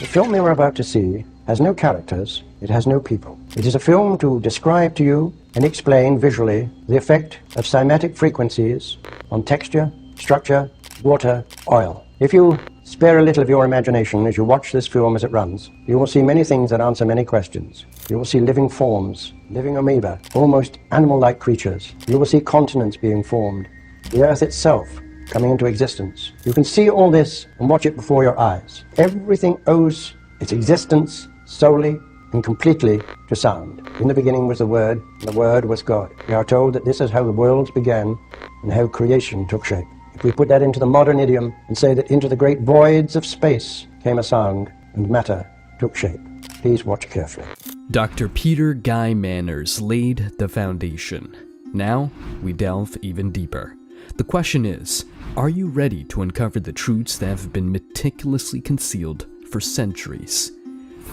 The film you are about to see has no characters, it has no people. It is a film to describe to you and explain visually the effect of cymatic frequencies on texture, structure, water, oil. If you spare a little of your imagination as you watch this film as it runs, you will see many things that answer many questions. You will see living forms, living amoeba, almost animal-like creatures. You will see continents being formed, the Earth itself coming into existence. You can see all this and watch it before your eyes. Everything owes its existence solely and completely to sound. In the beginning was the Word, and the Word was God. We are told that this is how the worlds began and how creation took shape. If we put that into the modern idiom and say that into the great voids of space came a sound and matter took shape. Please watch carefully. Dr. Peter Guy Manners laid the foundation. Now we delve even deeper. The question is, are you ready to uncover the truths that have been meticulously concealed for centuries?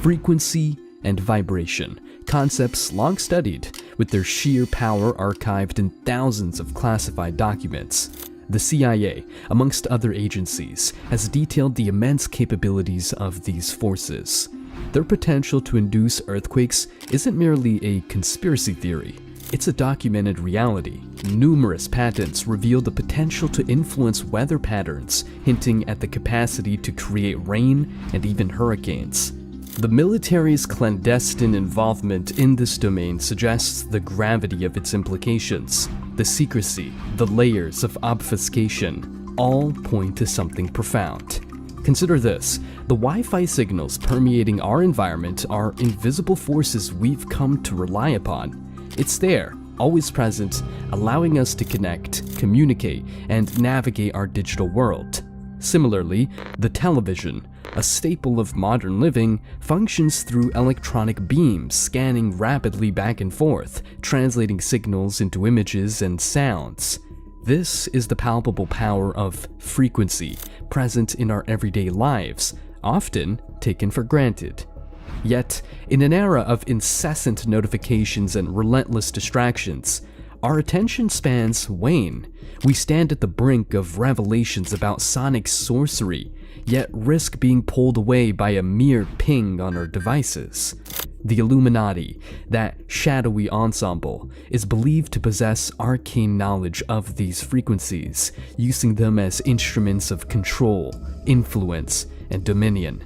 Frequency and vibration, concepts long studied, with their sheer power archived in thousands of classified documents. The CIA, amongst other agencies, has detailed the immense capabilities of these forces. Their potential to induce earthquakes isn't merely a conspiracy theory. It's a documented reality. Numerous patents reveal the potential to influence weather patterns, hinting at the capacity to create rain and even hurricanes. The military's clandestine involvement in this domain suggests the gravity of its implications. The secrecy, the layers of obfuscation, all point to something profound. Consider this: the Wi-Fi signals permeating our environment are invisible forces we've come to rely upon. It's there, always present, allowing us to connect, communicate, and navigate our digital world. Similarly, the television, a staple of modern living, functions through electronic beams scanning rapidly back and forth, translating signals into images and sounds. This is the palpable power of frequency, present in our everyday lives, often taken for granted. Yet, in an era of incessant notifications and relentless distractions, our attention spans wane. We stand at the brink of revelations about sonic sorcery, yet risk being pulled away by a mere ping on our devices. The Illuminati, that shadowy ensemble, is believed to possess arcane knowledge of these frequencies, using them as instruments of control, influence, and dominion.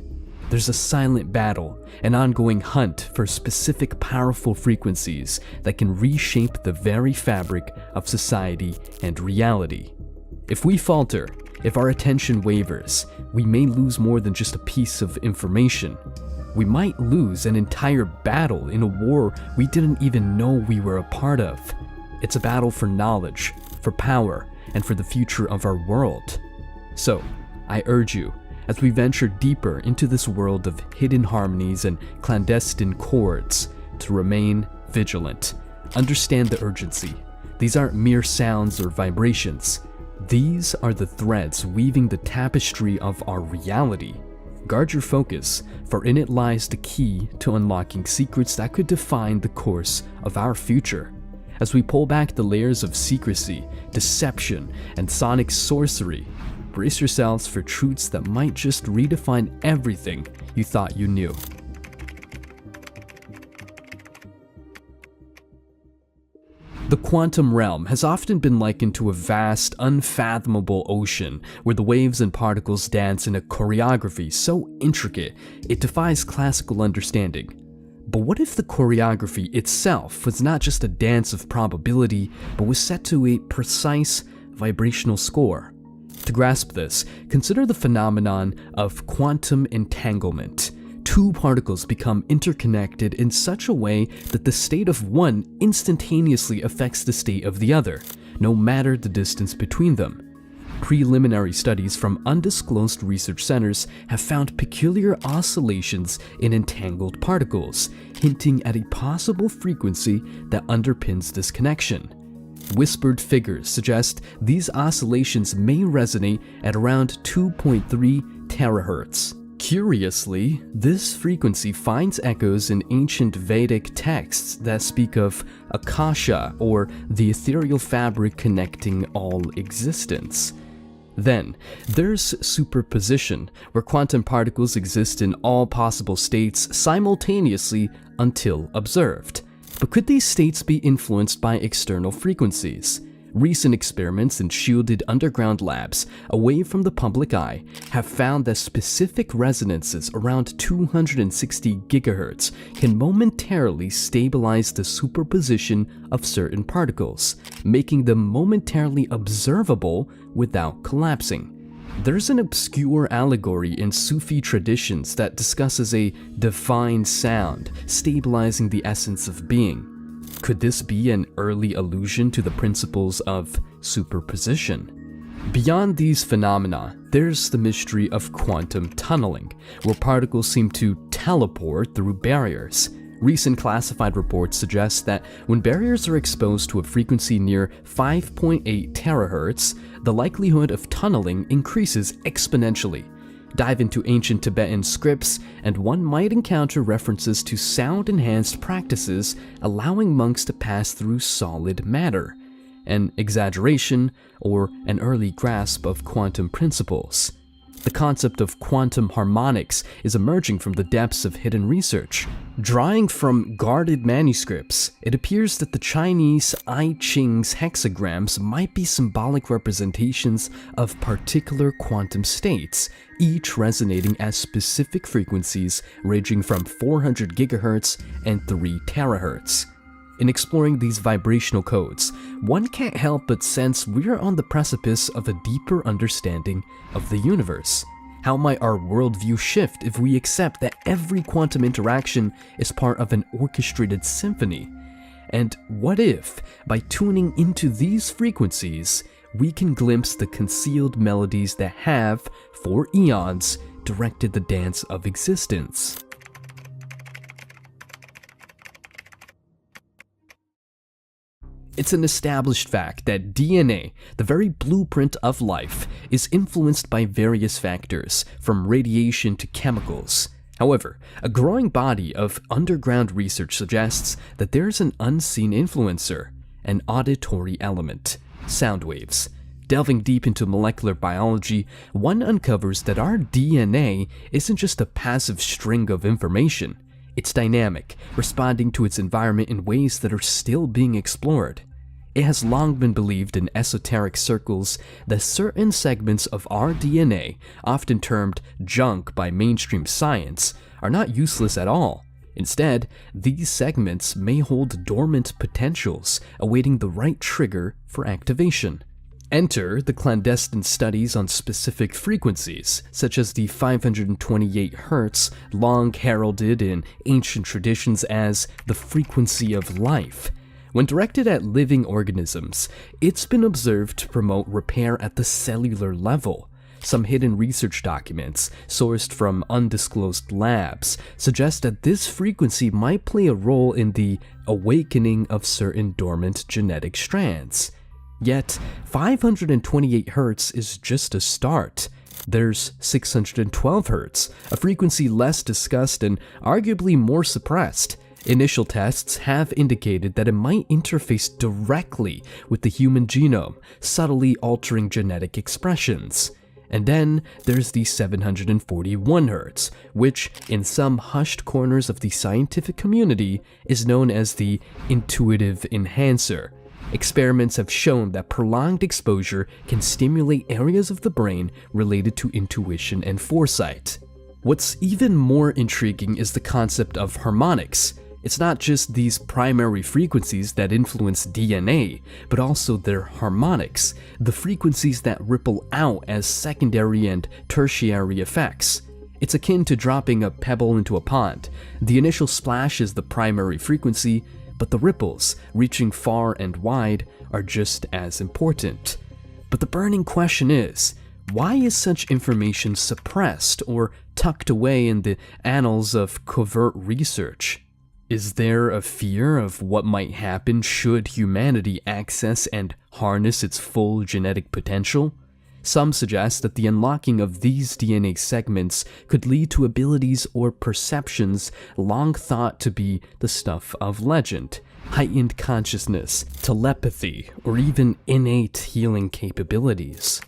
There's a silent battle, an ongoing hunt for specific powerful frequencies that can reshape the very fabric of society and reality. If we falter, if our attention wavers, we may lose more than just a piece of information. We might lose an entire battle in a war we didn't even know we were a part of. It's a battle for knowledge, for power, and for the future of our world. So, I urge you, as we venture deeper into this world of hidden harmonies and clandestine chords, to remain vigilant. Understand the urgency. These aren't mere sounds or vibrations. These are the threads weaving the tapestry of our reality. Guard your focus, for in it lies the key to unlocking secrets that could define the course of our future. As we pull back the layers of secrecy, deception, and sonic sorcery, brace yourselves for truths that might just redefine everything you thought you knew. The quantum realm has often been likened to a vast, unfathomable ocean where the waves and particles dance in a choreography so intricate it defies classical understanding. But what if the choreography itself was not just a dance of probability, but was set to a precise vibrational score? To grasp this, consider the phenomenon of quantum entanglement. Two particles become interconnected in such a way that the state of one instantaneously affects the state of the other, no matter the distance between them. Preliminary studies from undisclosed research centers have found peculiar oscillations in entangled particles, hinting at a possible frequency that underpins this connection. Whispered figures suggest these oscillations may resonate at around 2.3 terahertz. Curiously, this frequency finds echoes in ancient Vedic texts that speak of Akasha, or the ethereal fabric connecting all existence. Then, there's superposition, where quantum particles exist in all possible states simultaneously until observed. But could these states be influenced by external frequencies? Recent experiments in shielded underground labs away from the public eye have found that specific resonances around 260 GHz can momentarily stabilize the superposition of certain particles, making them momentarily observable without collapsing. There's an obscure allegory in Sufi traditions that discusses a divine sound stabilizing the essence of being. Could this be an early allusion to the principles of superposition? Beyond these phenomena, there's the mystery of quantum tunneling, where particles seem to teleport through barriers. Recent classified reports suggest that when barriers are exposed to a frequency near 5.8 terahertz, the likelihood of tunneling increases exponentially. Dive into ancient Tibetan scripts, and one might encounter references to sound-enhanced practices allowing monks to pass through solid matter, an exaggeration or an early grasp of quantum principles. The concept of quantum harmonics is emerging from the depths of hidden research. Drawing from guarded manuscripts, it appears that the Chinese I Ching's hexagrams might be symbolic representations of particular quantum states, each resonating at specific frequencies ranging from 400 GHz and 3 terahertz. In exploring these vibrational codes, one can't help but sense we're on the precipice of a deeper understanding of the universe. How might our worldview shift if we accept that every quantum interaction is part of an orchestrated symphony? And what if, by tuning into these frequencies, we can glimpse the concealed melodies that have, for eons, directed the dance of existence? It's an established fact that DNA, the very blueprint of life, is influenced by various factors, from radiation to chemicals. However, a growing body of underground research suggests that there's an unseen influencer, an auditory element: sound waves. Delving deep into molecular biology, one uncovers that our DNA isn't just a passive string of information. It's dynamic, responding to its environment in ways that are still being explored. It has long been believed in esoteric circles that certain segments of our DNA, often termed junk by mainstream science, are not useless at all. Instead, these segments may hold dormant potentials, awaiting the right trigger for activation. Enter the clandestine studies on specific frequencies, such as the 528 Hz, long heralded in ancient traditions as the frequency of life. When directed at living organisms, it's been observed to promote repair at the cellular level. Some hidden research documents, sourced from undisclosed labs, suggest that this frequency might play a role in the awakening of certain dormant genetic strands. Yet, 528 Hz is just a start. There's 612 Hz, a frequency less discussed and arguably more suppressed. Initial tests have indicated that it might interface directly with the human genome, subtly altering genetic expressions. And then there's the 741 Hz, which, in some hushed corners of the scientific community, is known as the intuitive enhancer. Experiments have shown that prolonged exposure can stimulate areas of the brain related to intuition and foresight. What's even more intriguing is the concept of harmonics. It's not just these primary frequencies that influence DNA, but also their harmonics, the frequencies that ripple out as secondary and tertiary effects. It's akin to dropping a pebble into a pond. The initial splash is the primary frequency, but the ripples, reaching far and wide, are just as important. But the burning question is, why is such information suppressed or tucked away in the annals of covert research? Is there a fear of what might happen should humanity access and harness its full genetic potential? Some suggest that the unlocking of these DNA segments could lead to abilities or perceptions long thought to be the stuff of legend: heightened consciousness, telepathy, or even innate healing capabilities.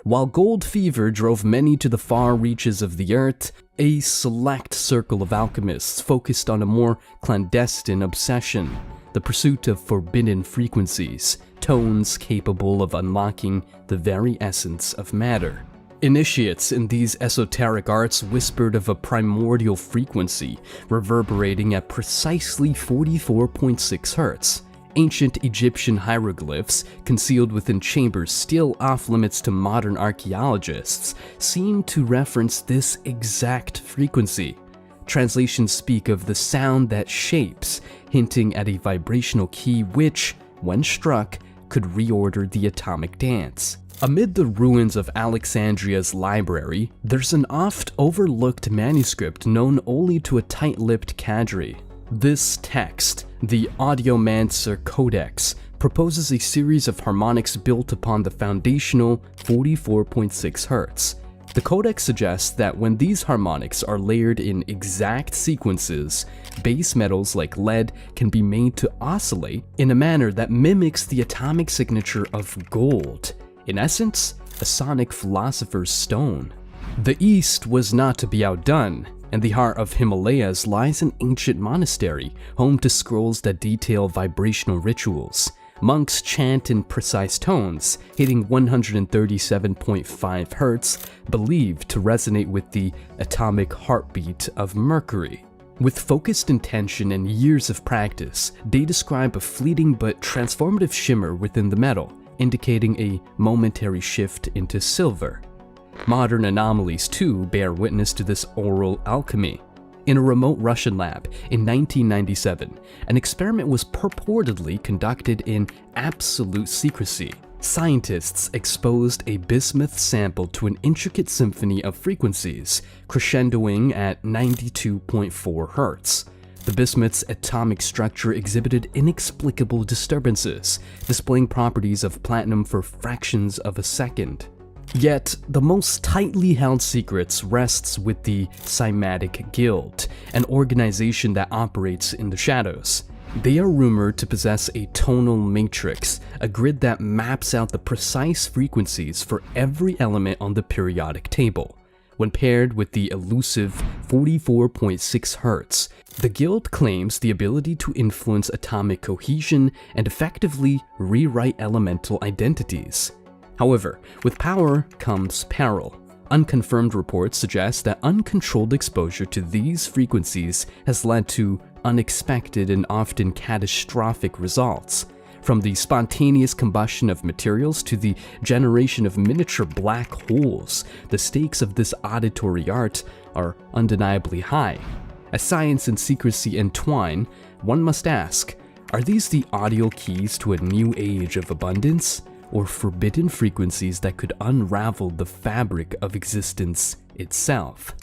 While gold fever drove many to the far reaches of the earth, a select circle of alchemists focused on a more clandestine obsession: the pursuit of forbidden frequencies, tones capable of unlocking the very essence of matter. Initiates in these esoteric arts whispered of a primordial frequency reverberating at precisely 44.6 Hz. Ancient Egyptian hieroglyphs, concealed within chambers still off-limits to modern archaeologists, seem to reference this exact frequency. Translations speak of the sound that shapes, hinting at a vibrational key which, when struck, could reorder the atomic dance. Amid the ruins of Alexandria's library, there's an oft-overlooked manuscript known only to a tight-lipped cadre. This text, the Audiomancer Codex, proposes a series of harmonics built upon the foundational 44.6 Hz. The codex suggests that when these harmonics are layered in exact sequences, base metals like lead can be made to oscillate in a manner that mimics the atomic signature of gold. In essence, a sonic philosopher's stone. The East was not to be outdone. In the heart of Himalayas lies an ancient monastery, home to scrolls that detail vibrational rituals. Monks chant in precise tones, hitting 137.5 Hz, believed to resonate with the atomic heartbeat of Mercury. With focused intention and years of practice, they describe a fleeting but transformative shimmer within the metal, indicating a momentary shift into silver. Modern anomalies, too, bear witness to this oral alchemy. In a remote Russian lab in 1997, an experiment was purportedly conducted in absolute secrecy. Scientists exposed a bismuth sample to an intricate symphony of frequencies, crescendoing at 92.4 Hz. The bismuth's atomic structure exhibited inexplicable disturbances, displaying properties of platinum for fractions of a second. Yet, the most tightly held secrets rests with the Cymatic Guild, an organization that operates in the shadows. They are rumored to possess a tonal matrix, a grid that maps out the precise frequencies for every element on the periodic table. When paired with the elusive 44.6 Hz, the Guild claims the ability to influence atomic cohesion and effectively rewrite elemental identities. However, with power comes peril. Unconfirmed reports suggest that uncontrolled exposure to these frequencies has led to unexpected and often catastrophic results. From the spontaneous combustion of materials to the generation of miniature black holes, the stakes of this auditory art are undeniably high. As science and secrecy entwine, one must ask, are these the audio keys to a new age of abundance, or forbidden frequencies that could unravel the fabric of existence itself?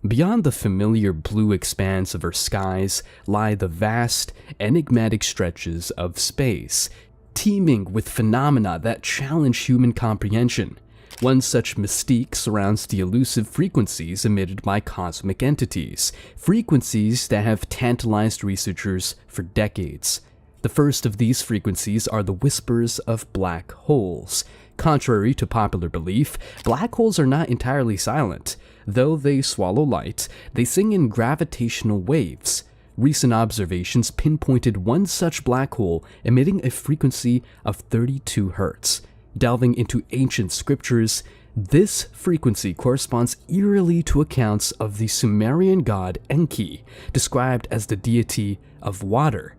Beyond the familiar blue expanse of our skies lie the vast, enigmatic stretches of space, teeming with phenomena that challenge human comprehension. One such mystique surrounds the elusive frequencies emitted by cosmic entities, frequencies that have tantalized researchers for decades. The first of these frequencies are the whispers of black holes. Contrary to popular belief, black holes are not entirely silent. Though they swallow light, they sing in gravitational waves. Recent observations pinpointed one such black hole emitting a frequency of 32 Hz. Delving into ancient scriptures, this frequency corresponds eerily to accounts of the Sumerian god Enki, described as the deity of water.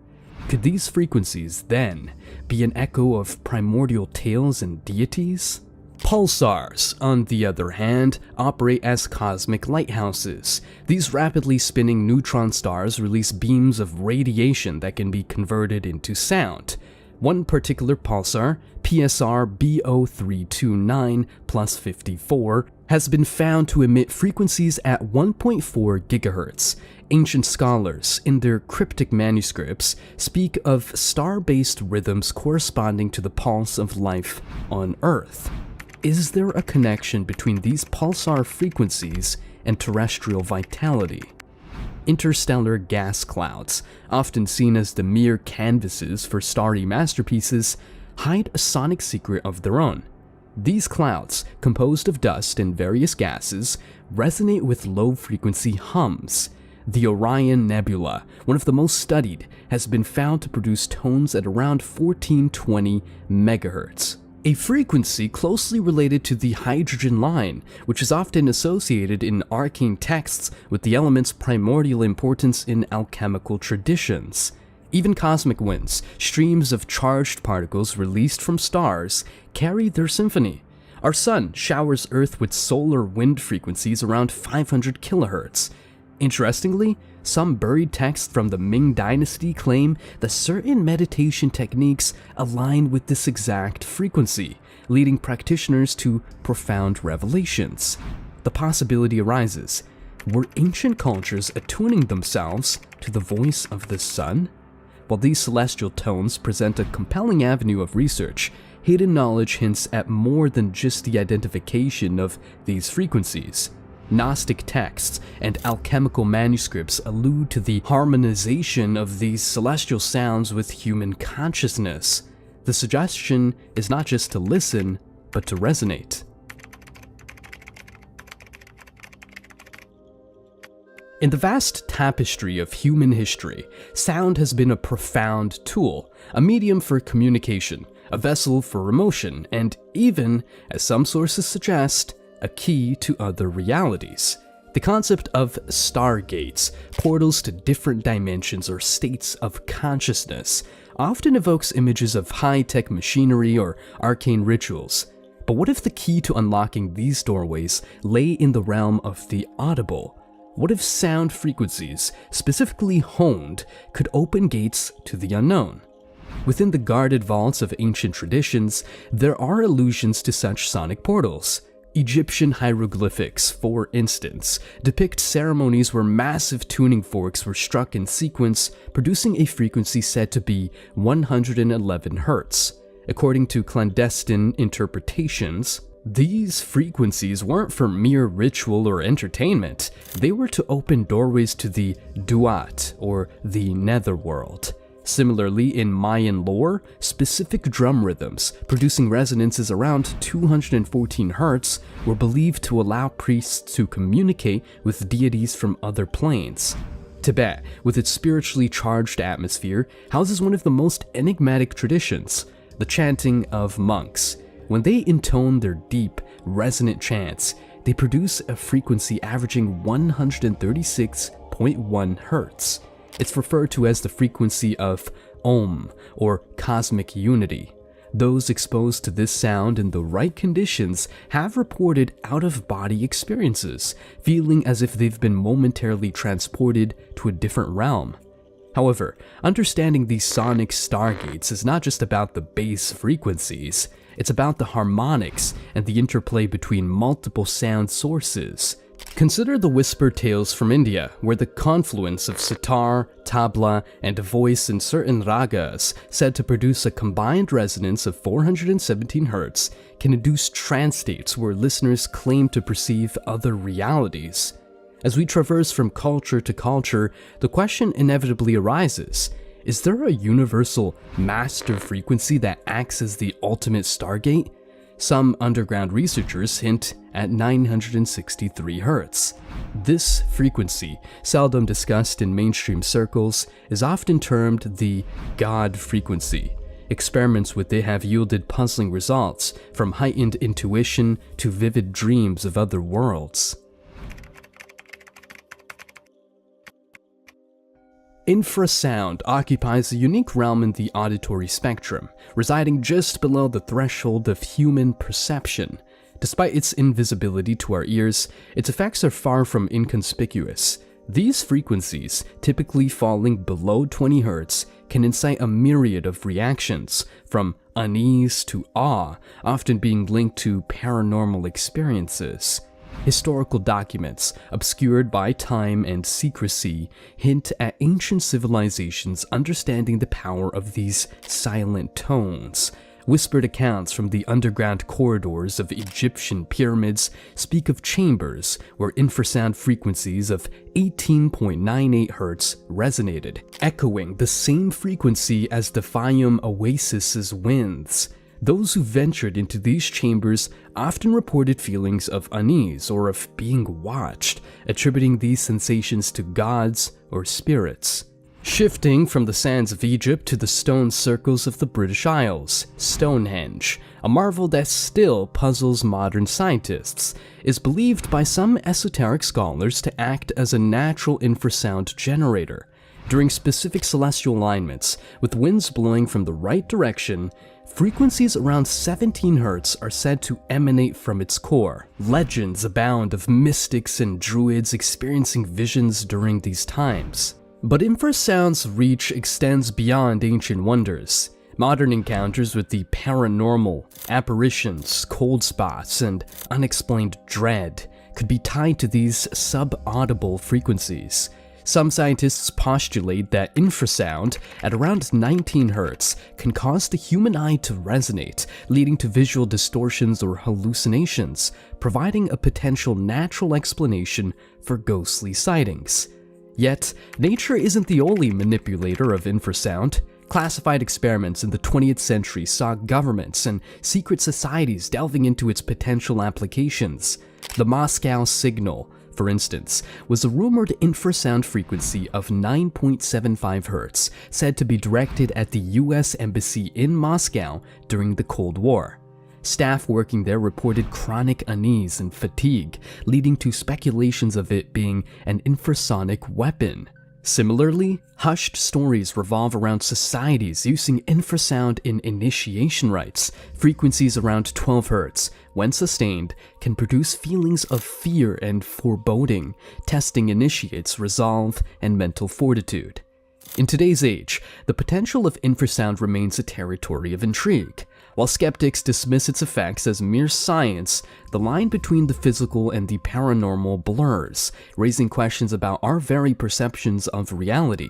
Could these frequencies, then, be an echo of primordial tales and deities? Pulsars, on the other hand, operate as cosmic lighthouses. These rapidly spinning neutron stars release beams of radiation that can be converted into sound. One particular pulsar, PSR B0329 plus 54, has been found to emit frequencies at 1.4 GHz. Ancient scholars, in their cryptic manuscripts, speak of star-based rhythms corresponding to the pulse of life on Earth. Is there a connection between these pulsar frequencies and terrestrial vitality? Interstellar gas clouds, often seen as the mere canvases for starry masterpieces, hide a sonic secret of their own. These clouds, composed of dust and various gases, resonate with low-frequency hums. The Orion Nebula, one of the most studied, has been found to produce tones at around 1420 MHz, a frequency closely related to the hydrogen line, which is often associated in arcane texts with the element's primordial importance in alchemical traditions. Even cosmic winds, streams of charged particles released from stars, carry their symphony. Our sun showers Earth with solar wind frequencies around 500 kHz. Interestingly, some buried texts from the Ming Dynasty claim that certain meditation techniques align with this exact frequency, leading practitioners to profound revelations. The possibility arises, were ancient cultures attuning themselves to the voice of the sun? While these celestial tones present a compelling avenue of research, hidden knowledge hints at more than just the identification of these frequencies. Gnostic texts and alchemical manuscripts allude to the harmonization of these celestial sounds with human consciousness. The suggestion is not just to listen, but to resonate. In the vast tapestry of human history, sound has been a profound tool, a medium for communication, a vessel for emotion, and even, as some sources suggest, a key to other realities. The concept of stargates, portals to different dimensions or states of consciousness, often evokes images of high-tech machinery or arcane rituals. But what if the key to unlocking these doorways lay in the realm of the audible? What if sound frequencies, specifically honed, could open gates to the unknown? Within the guarded vaults of ancient traditions, there are allusions to such sonic portals. Egyptian hieroglyphics, for instance, depict ceremonies where massive tuning forks were struck in sequence, producing a frequency said to be 111 Hz. According to clandestine interpretations, these frequencies weren't for mere ritual or entertainment, they were to open doorways to the Duat, or the netherworld. Similarly, in Mayan lore, specific drum rhythms, producing resonances around 214 Hz, were believed to allow priests to communicate with deities from other planes. Tibet, with its spiritually charged atmosphere, houses one of the most enigmatic traditions, the chanting of monks. When they intone their deep, resonant chants, they produce a frequency averaging 136.1 Hz. It's referred to as the frequency of Om, or cosmic unity. Those exposed to this sound in the right conditions have reported out-of-body experiences, feeling as if they've been momentarily transported to a different realm. However, understanding these sonic stargates is not just about the base frequencies, it's about the harmonics and the interplay between multiple sound sources. Consider the whisper tales from India, where the confluence of sitar, tabla, and voice in certain ragas, said to produce a combined resonance of 417 Hz, can induce trance states where listeners claim to perceive other realities. As we traverse from culture to culture, the question inevitably arises, is there a universal master frequency that acts as the ultimate stargate? Some underground researchers hint at 963 Hz. This frequency, seldom discussed in mainstream circles, is often termed the God frequency. Experiments with it have yielded puzzling results, from heightened intuition to vivid dreams of other worlds. Infrasound occupies a unique realm in the auditory spectrum, residing just below the threshold of human perception. Despite its invisibility to our ears, its effects are far from inconspicuous. These frequencies, typically falling below 20 Hz, can incite a myriad of reactions, from unease to awe, often being linked to paranormal experiences. Historical documents, obscured by time and secrecy, hint at ancient civilizations understanding the power of these silent tones. Whispered accounts from the underground corridors of Egyptian pyramids speak of chambers where infrasound frequencies of 18.98 Hz resonated, echoing the same frequency as the Fayum oasis's winds. Those who ventured into these chambers often reported feelings of unease or of being watched, attributing these sensations to gods or spirits. Shifting from the sands of Egypt to the stone circles of the British Isles, Stonehenge, a marvel that still puzzles modern scientists, is believed by some esoteric scholars to act as a natural infrasound generator. During specific celestial alignments, with winds blowing from the right direction, frequencies around 17 Hz are said to emanate from its core. Legends abound of mystics and druids experiencing visions during these times. But infrasound's reach extends beyond ancient wonders. Modern encounters with the paranormal, apparitions, cold spots, and unexplained dread could be tied to these sub-audible frequencies. Some scientists postulate that infrasound at around 19 Hz can cause the human eye to resonate, leading to visual distortions or hallucinations, providing a potential natural explanation for ghostly sightings. Yet, nature isn't the only manipulator of infrasound. Classified experiments in the 20th century saw governments and secret societies delving into its potential applications. The Moscow signal, for instance, was a rumored infrasound frequency of 9.75 Hz, said to be directed at the US Embassy in Moscow during the Cold War. Staff working there reported chronic unease and fatigue, leading to speculations of it being an infrasonic weapon. Similarly, hushed stories revolve around societies using infrasound in initiation rites. Frequencies around 12 Hz, when sustained, can produce feelings of fear and foreboding, testing initiates' resolve and mental fortitude. In today's age, the potential of infrasound remains a territory of intrigue. While skeptics dismiss its effects as mere science, the line between the physical and the paranormal blurs, raising questions about our very perceptions of reality.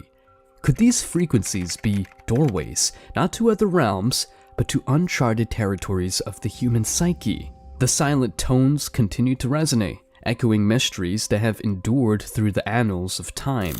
Could these frequencies be doorways, not to other realms, but to uncharted territories of the human psyche? The silent tones continue to resonate, echoing mysteries that have endured through the annals of time.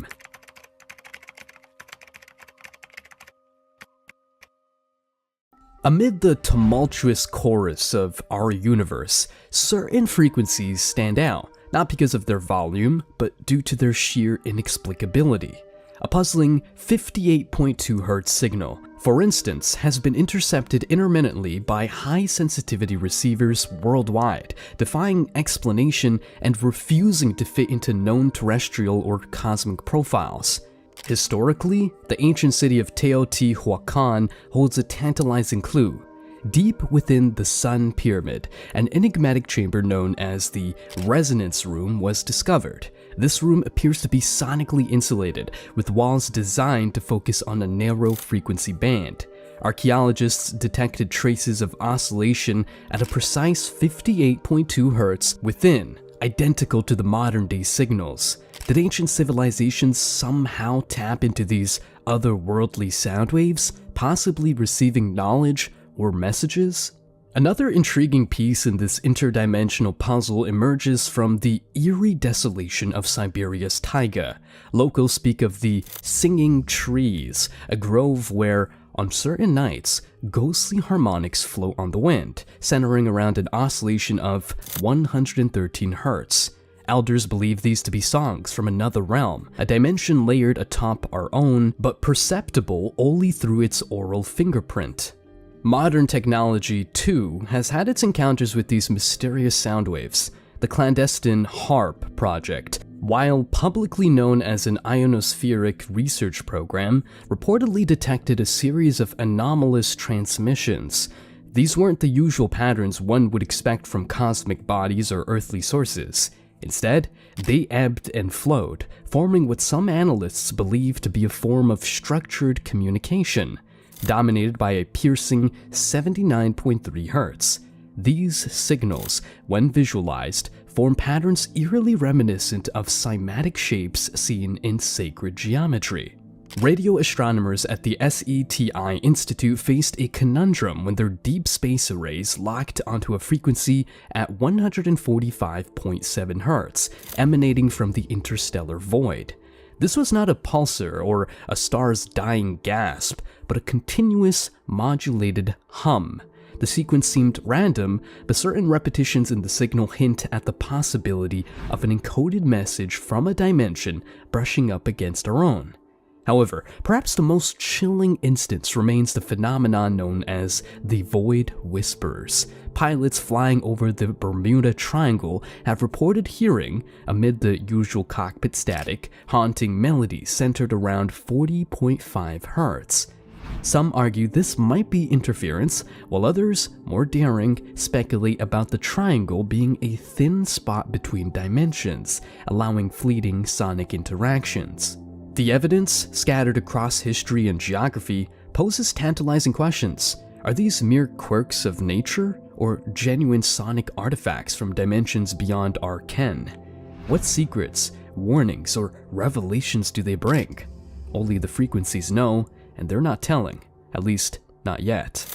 Amid the tumultuous chorus of our universe, certain frequencies stand out, not because of their volume, but due to their sheer inexplicability. A puzzling 58.2 Hz signal, for instance, has been intercepted intermittently by high-sensitivity receivers worldwide, defying explanation and refusing to fit into known terrestrial or cosmic profiles. Historically, the ancient city of Teotihuacan holds a tantalizing clue. Deep within the Sun Pyramid, an enigmatic chamber known as the Resonance Room was discovered. This room appears to be sonically insulated, with walls designed to focus on a narrow frequency band. Archaeologists detected traces of oscillation at a precise 58.2 Hz within, identical to the modern-day signals. Did ancient civilizations somehow tap into these otherworldly sound waves, possibly receiving knowledge or messages? Another intriguing piece in this interdimensional puzzle emerges from the eerie desolation of Siberia's taiga. Locals speak of the singing trees, a grove where, on certain nights, ghostly harmonics float on the wind, centering around an oscillation of 113 Hz. Elders believe these to be songs from another realm, a dimension layered atop our own, but perceptible only through its aural fingerprint. Modern technology, too, has had its encounters with these mysterious sound waves. The clandestine HARP project, while publicly known as an ionospheric research program, reportedly detected a series of anomalous transmissions. These weren't the usual patterns one would expect from cosmic bodies or earthly sources. Instead, they ebbed and flowed, forming what some analysts believe to be a form of structured communication, dominated by a piercing 79.3 Hz. These signals, when visualized, form patterns eerily reminiscent of cymatic shapes seen in sacred geometry. Radio astronomers at the SETI Institute faced a conundrum when their deep space arrays locked onto a frequency at 145.7 Hz, emanating from the interstellar void. This was not a pulsar or a star's dying gasp, but a continuous, modulated hum. The sequence seemed random, but certain repetitions in the signal hint at the possibility of an encoded message from a dimension brushing up against our own. However, perhaps the most chilling instance remains the phenomenon known as the Void Whispers. Pilots flying over the Bermuda Triangle have reported hearing, amid the usual cockpit static, haunting melodies centered around 40.5 Hz. Some argue this might be interference, while others, more daring, speculate about the triangle being a thin spot between dimensions, allowing fleeting sonic interactions. The evidence, scattered across history and geography, poses tantalizing questions. Are these mere quirks of nature, or genuine sonic artifacts from dimensions beyond our ken? What secrets, warnings, or revelations do they bring? Only the frequencies know, and they're not telling, at least not yet.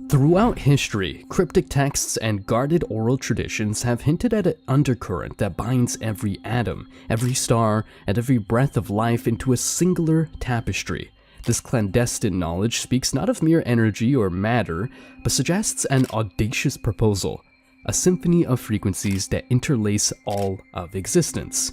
Throughout history, cryptic texts and guarded oral traditions have hinted at an undercurrent that binds every atom, every star, and every breath of life into a singular tapestry. This clandestine knowledge speaks not of mere energy or matter, but suggests an audacious proposal, a symphony of frequencies that interlace all of existence.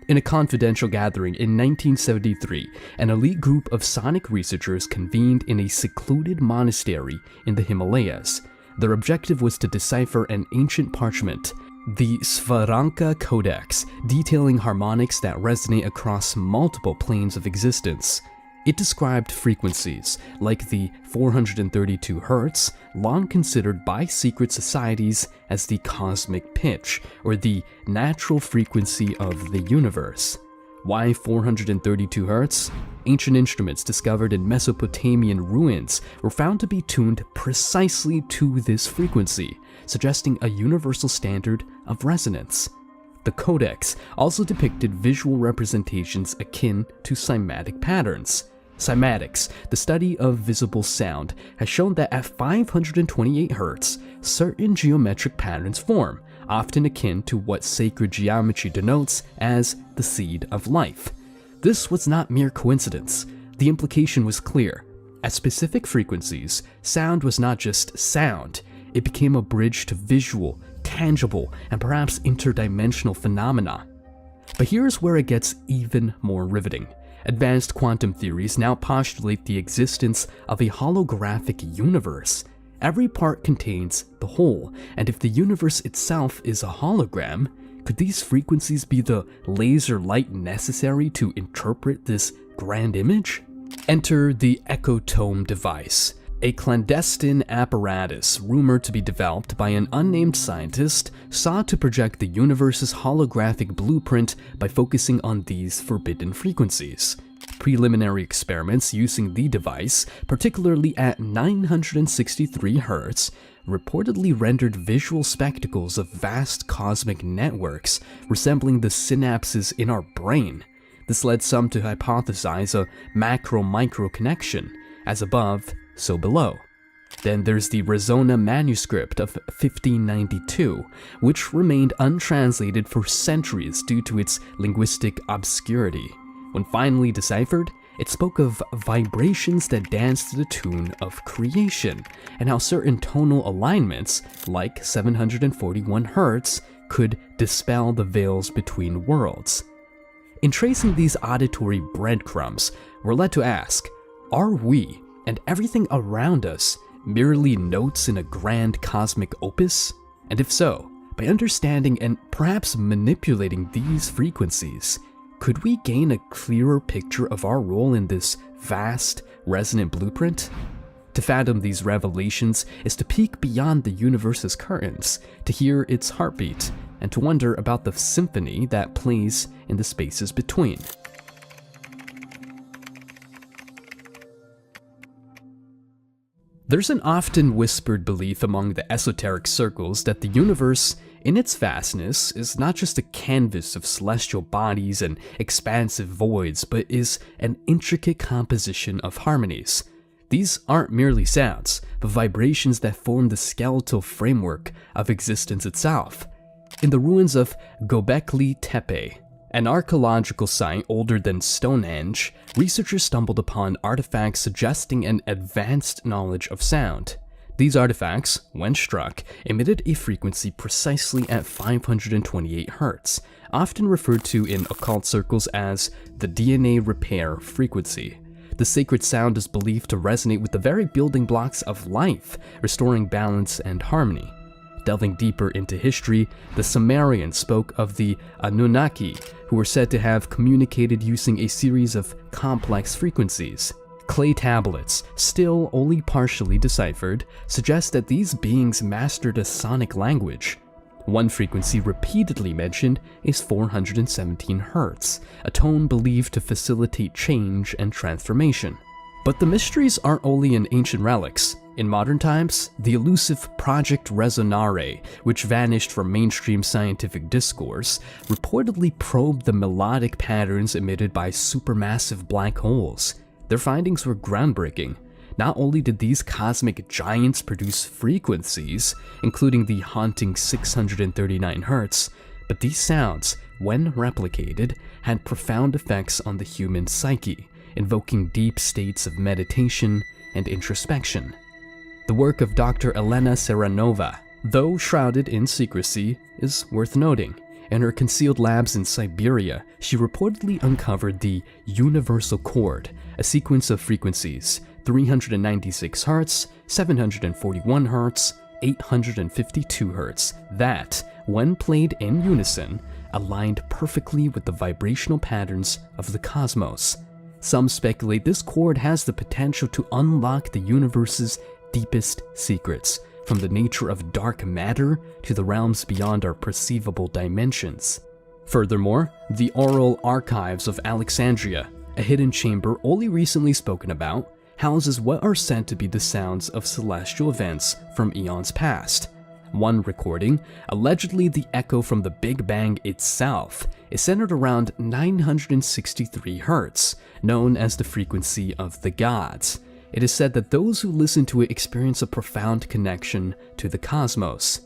In a confidential gathering in 1973, an elite group of sonic researchers convened in a secluded monastery in the Himalayas. Their objective was to decipher an ancient parchment, the Svaranka Codex, detailing harmonics that resonate across multiple planes of existence. It described frequencies, like the 432 Hz, long considered by secret societies as the cosmic pitch, or the natural frequency of the universe. Why 432 Hz? Ancient instruments discovered in Mesopotamian ruins were found to be tuned precisely to this frequency, suggesting a universal standard of resonance. The codex also depicted visual representations akin to cymatic patterns. Cymatics, the study of visible sound, has shown that at 528 Hz, certain geometric patterns form, often akin to what sacred geometry denotes as the seed of life. This was not mere coincidence. The implication was clear. At specific frequencies, sound was not just sound, it became a bridge to visual, tangible, and perhaps interdimensional phenomena. But here's where it gets even more riveting. Advanced quantum theories now postulate the existence of a holographic universe. Every part contains the whole, and if the universe itself is a hologram, could these frequencies be the laser light necessary to interpret this grand image? Enter the ecotome device, a clandestine apparatus rumored to be developed by an unnamed scientist sought to project the universe's holographic blueprint by focusing on these forbidden frequencies. Preliminary experiments using the device, particularly at 963 Hz, reportedly rendered visual spectacles of vast cosmic networks resembling the synapses in our brain. This led some to hypothesize a macro-micro connection, as above, so below. Then there's the Rezona manuscript of 1592, which remained untranslated for centuries due to its linguistic obscurity. When finally deciphered, it spoke of vibrations that danced to the tune of creation, and how certain tonal alignments, like 741 Hz, could dispel the veils between worlds. In tracing these auditory breadcrumbs, we're led to ask, are we, and everything around us, merely notes in a grand cosmic opus? And if so, by understanding and perhaps manipulating these frequencies, could we gain a clearer picture of our role in this vast, resonant blueprint? To fathom these revelations is to peek beyond the universe's curtains, to hear its heartbeat, and to wonder about the symphony that plays in the spaces between. There's an often whispered belief among the esoteric circles that the universe, in its vastness, is not just a canvas of celestial bodies and expansive voids, but is an intricate composition of harmonies. These aren't merely sounds, but vibrations that form the skeletal framework of existence itself. In the ruins of Göbekli Tepe, an archaeological site older than Stonehenge, researchers stumbled upon artifacts suggesting an advanced knowledge of sound. These artifacts, when struck, emitted a frequency precisely at 528 Hz, often referred to in occult circles as the DNA repair frequency. The sacred sound is believed to resonate with the very building blocks of life, restoring balance and harmony. Delving deeper into history, the Sumerians spoke of the Anunnaki, who were said to have communicated using a series of complex frequencies. Clay tablets, still only partially deciphered, suggest that these beings mastered a sonic language. One frequency repeatedly mentioned is 417 Hz, a tone believed to facilitate change and transformation. But the mysteries aren't only in ancient relics. In modern times, the elusive Project Resonare, which vanished from mainstream scientific discourse, reportedly probed the melodic patterns emitted by supermassive black holes. Their findings were groundbreaking. Not only did these cosmic giants produce frequencies, including the haunting 639 Hz, but these sounds, when replicated, had profound effects on the human psyche, invoking deep states of meditation and introspection. The work of Dr. Elena Seranova, though shrouded in secrecy, is worth noting. In her concealed labs in Siberia, she reportedly uncovered the universal chord, a sequence of frequencies 396 Hz, 741 Hz, 852 Hz that, when played in unison, aligned perfectly with the vibrational patterns of the cosmos. Some speculate this chord has the potential to unlock the universe's deepest secrets, from the nature of dark matter to the realms beyond our perceivable dimensions. Furthermore, the oral archives of Alexandria, a hidden chamber only recently spoken about, houses what are said to be the sounds of celestial events from eons past. One recording, allegedly the echo from the Big Bang itself, is centered around 963 Hz, known as the frequency of the gods. It is said that those who listen to it experience a profound connection to the cosmos.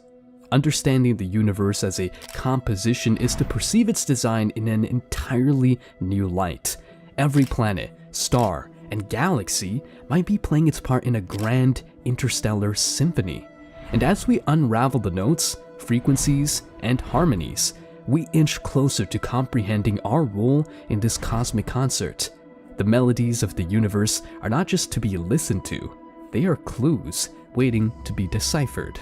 Understanding the universe as a composition is to perceive its design in an entirely new light. Every planet, star, and galaxy might be playing its part in a grand interstellar symphony. And as we unravel the notes, frequencies, and harmonies, we inch closer to comprehending our role in this cosmic concert. The melodies of the universe are not just to be listened to, they are clues waiting to be deciphered.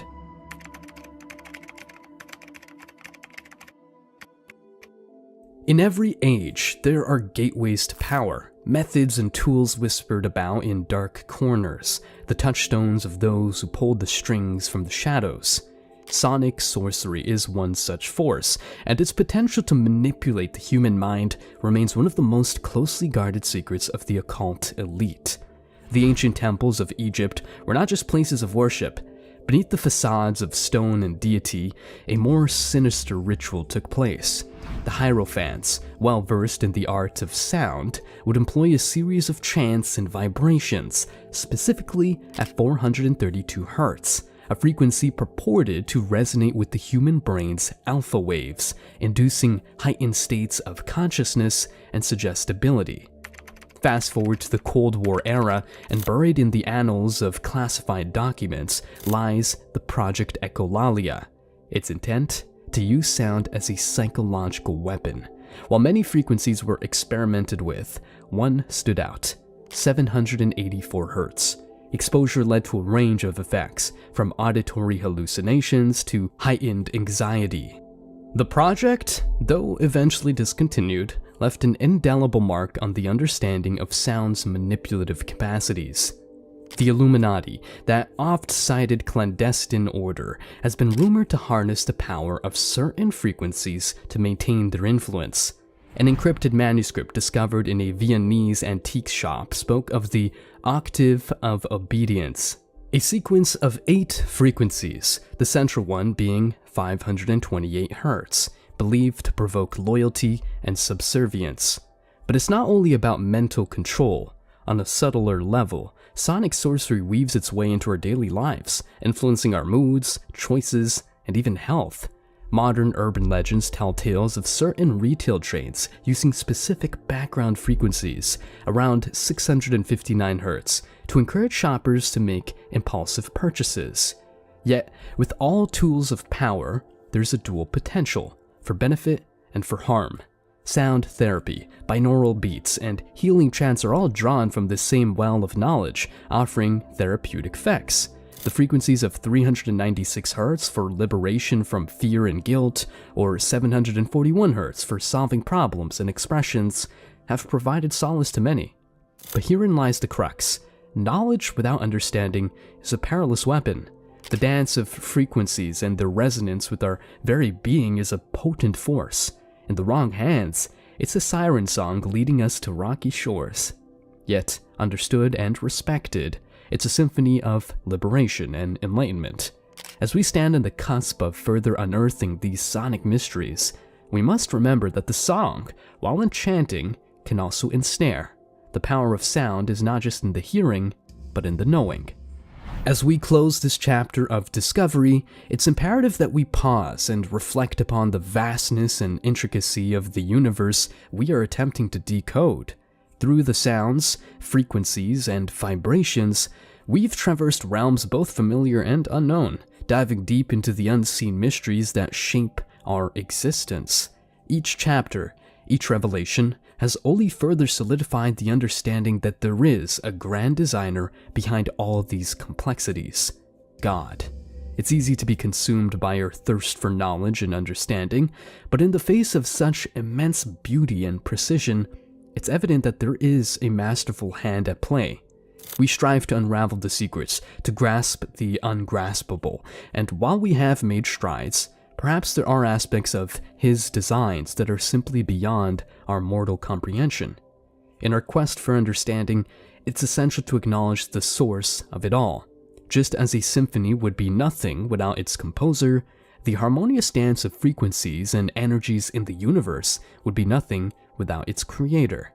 In every age, there are gateways to power, methods and tools whispered about in dark corners, the touchstones of those who pulled the strings from the shadows. Sonic sorcery is one such force, and its potential to manipulate the human mind remains one of the most closely guarded secrets of the occult elite. The ancient temples of Egypt were not just places of worship. Beneath the facades of stone and deity, a more sinister ritual took place. The Hierophants, well versed in the art of sound, would employ a series of chants and vibrations, specifically at 432 Hz, a frequency purported to resonate with the human brain's alpha waves, inducing heightened states of consciousness and suggestibility. Fast forward to the Cold War era, and buried in the annals of classified documents lies the Project Echolalia. Its intent? To use sound as a psychological weapon. While many frequencies were experimented with, one stood out: 784 Hz. Exposure led to a range of effects, from auditory hallucinations to heightened anxiety. The project, though eventually discontinued, left an indelible mark on the understanding of sound's manipulative capacities. The Illuminati, that oft-cited clandestine order, has been rumored to harness the power of certain frequencies to maintain their influence. An encrypted manuscript discovered in a Viennese antique shop spoke of the octave of obedience. A sequence of 8 frequencies, the central one being 528 Hz, believed to provoke loyalty and subservience. But it's not only about mental control. On a subtler level, sonic sorcery weaves its way into our daily lives, influencing our moods, choices, and even health. Modern urban legends tell tales of certain retail chains using specific background frequencies, around 659 Hz, to encourage shoppers to make impulsive purchases. Yet, with all tools of power, there's a dual potential, for benefit and for harm. Sound therapy, binaural beats, and healing chants are all drawn from the same well of knowledge, offering therapeutic effects. The frequencies of 396 Hz for liberation from fear and guilt, or 741 Hz for solving problems and expressions, have provided solace to many. But herein lies the crux. Knowledge without understanding is a perilous weapon. The dance of frequencies and their resonance with our very being is a potent force. In the wrong hands, it's a siren song leading us to rocky shores. Yet, understood and respected, it's a symphony of liberation and enlightenment. As we stand on the cusp of further unearthing these sonic mysteries, we must remember that the song, while enchanting, can also ensnare. The power of sound is not just in the hearing, but in the knowing. As we close this chapter of discovery, it's imperative that we pause and reflect upon the vastness and intricacy of the universe we are attempting to decode. Through the sounds, frequencies, and vibrations, we've traversed realms both familiar and unknown, diving deep into the unseen mysteries that shape our existence. Each chapter, each revelation, has only further solidified the understanding that there is a grand designer behind all these complexities: God. It's easy to be consumed by our thirst for knowledge and understanding, but in the face of such immense beauty and precision, it's evident that there is a masterful hand at play. We strive to unravel the secrets, to grasp the ungraspable, and while we have made strides, perhaps there are aspects of his designs that are simply beyond our mortal comprehension. In our quest for understanding, it's essential to acknowledge the source of it all. Just as a symphony would be nothing without its composer, the harmonious dance of frequencies and energies in the universe would be nothing without its creator.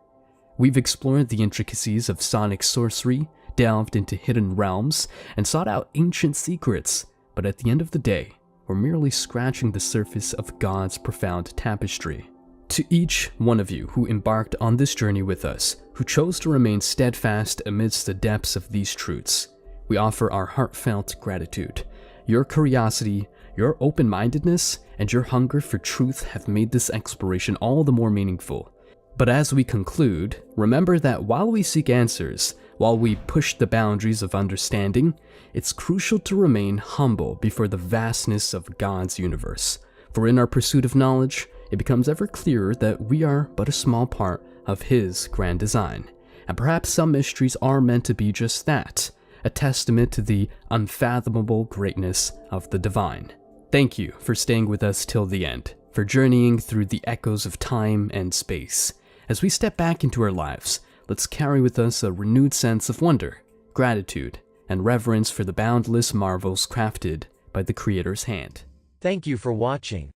We've explored the intricacies of sonic sorcery, delved into hidden realms, and sought out ancient secrets, but at the end of the day, we're merely scratching the surface of God's profound tapestry. To each one of you who embarked on this journey with us, who chose to remain steadfast amidst the depths of these truths, we offer our heartfelt gratitude. Your curiosity, your open-mindedness, and your hunger for truth have made this exploration all the more meaningful. But as we conclude, remember that while we seek answers, while we push the boundaries of understanding, it's crucial to remain humble before the vastness of God's universe. For in our pursuit of knowledge, it becomes ever clearer that we are but a small part of His grand design. And perhaps some mysteries are meant to be just that, a testament to the unfathomable greatness of the divine. Thank you for staying with us till the end, for journeying through the echoes of time and space. As we step back into our lives, let's carry with us a renewed sense of wonder, gratitude, and reverence for the boundless marvels crafted by the Creator's hand. Thank you for watching.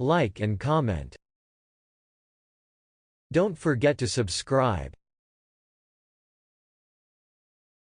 Like and comment. Don't forget to subscribe.